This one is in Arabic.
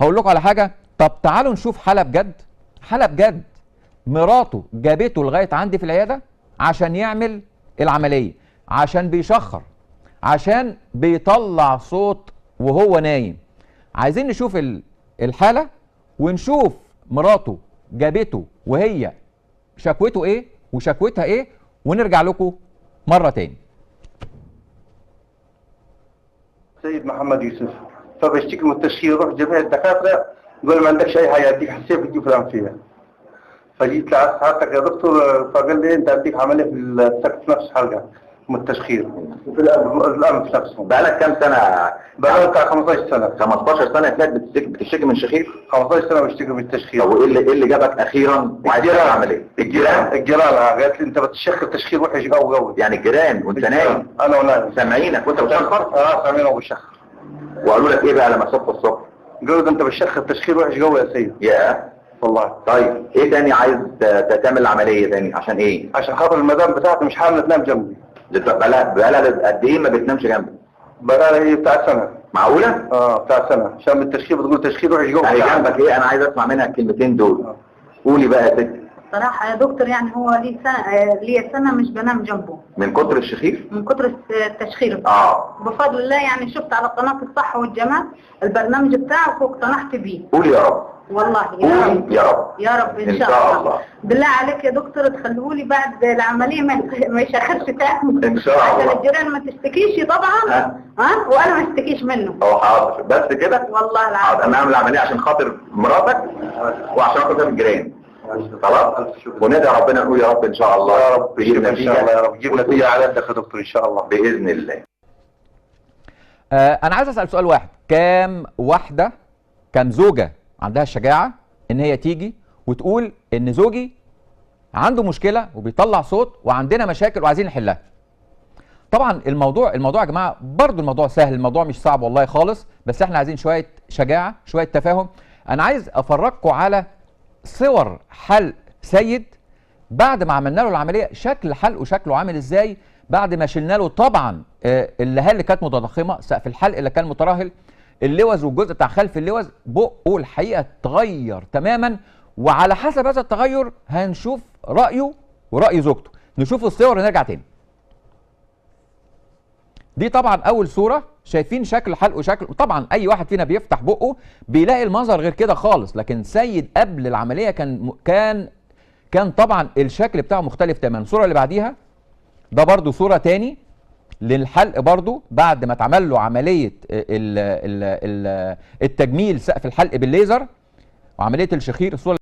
هقول لكم على حاجه. طب تعالوا نشوف حاله بجد. حاله بجد مراته جابته لغايه عندي في العياده عشان يعمل العمليه، عشان بيشخر، عشان بيطلع صوت وهو نايم. عايزين نشوف الحاله ونشوف مراته جابته وهي شكوته ايه وشكوتها ايه، ونرجع لكم مره تاني. سيد محمد يوسف، فبشتكي من التشخير، رحت جميع الدكاتره يقول ما عندكش اي حاجه، اديك حساسيه في الجيوب الانفيه. فجيت لسعادتك يا دكتور، فقال لي انت اديك عمليه في السقف نفس حلقه من التشخير وفي الانف نفسه. بقالك كام سنه؟ بقالي بتاع 15 سنه. 15 سنه فات بتشتكي من شخير؟ 15 سنه بشتكي من التشخير. طب وايه اللي جابك اخيرا وعايز تعمل عمليه؟ الجيران قالت لي انت بتشخر تشخير وحش قوي قوي. يعني الجيران وانت نايم؟ انا ونايم سامعينك وانت بتشخر؟ سامعين وبشخر. وقالوا لك ايه بقى لما صحوا الصبح؟ قالوا ده انت بتشخر تشخير وحش قوي يا سيد. يا والله. طيب ايه تاني عايز تعمل العمليه تاني؟ عشان ايه؟ عشان خاطر المدام بتاعتي مش حامله تنام جنبي. بقالها قد ايه ما بتنامش جنبك؟ بقالها هي بتاع سنه. معقوله؟ بتاع سنه، عشان التشخير بتقول تشخير وحش قوي. هي جنبك ايه؟ انا عايز اسمع منها الكلمتين دول. قولي بقى يا ستي. صراحة يا دكتور يعني هو لي سنة مش بنام جنبه من كتر الشخير؟ من كتر التشخير. بفضل الله يعني شفت على قناة الصحة والجمال البرنامج بتاعه واقتنعت بيه. قولي يا رب. والله يا رب يا رب ان شاء الله. بالله عليك يا دكتور تخلوه لي بعد العملية ما يشخرش تاني ان شاء الله، عشان الجيران ما تشتكيش طبعا. وانا ما اشتكيش منه. حاضر بس كده. والله العظيم انا اعمل العملية عشان خاطر مراتك وعشان خاطر الجيران. خلاص وندعي ربنا نقول يا رب ان شاء الله. يا رب جيب نتيجة. يا رب جيب نتيجة على يدك يا دكتور ان شاء الله باذن الله. انا عايز اسال سؤال واحد. كام زوجه عندها الشجاعه ان هي تيجي وتقول ان زوجي عنده مشكله وبيطلع صوت وعندنا مشاكل وعايزين نحلها؟ طبعا الموضوع يا جماعه برضو الموضوع سهل، الموضوع مش صعب والله خالص، بس احنا عايزين شويه شجاعه، شويه تفاهم. انا عايز افرجكم على صور حلق سيد بعد ما عملنا له العمليه، شكل حلقه شكله عامل ازاي بعد ما شلنا له طبعا اللهال اللي كانت متضخمه، سقف الحلق اللي كان مترهل، اللوز والجزء بتاع خلف اللوز، بقه الحقيقه اتغير تماما. وعلى حسب هذا التغير هنشوف رايه وراي زوجته. نشوف الصور ونرجع تاني. دي طبعا اول صوره، شايفين شكل حلقه شكل. طبعا اي واحد فينا بيفتح بقه بيلاقي المنظر غير كده خالص، لكن سيد قبل العمليه كان طبعا الشكل بتاعه مختلف تماما. الصوره اللي بعديها ده برضو صوره تاني للحلق برضو بعد ما اتعمل له عمليه التجميل سقف الحلق بالليزر وعمليه الشخير. الصوره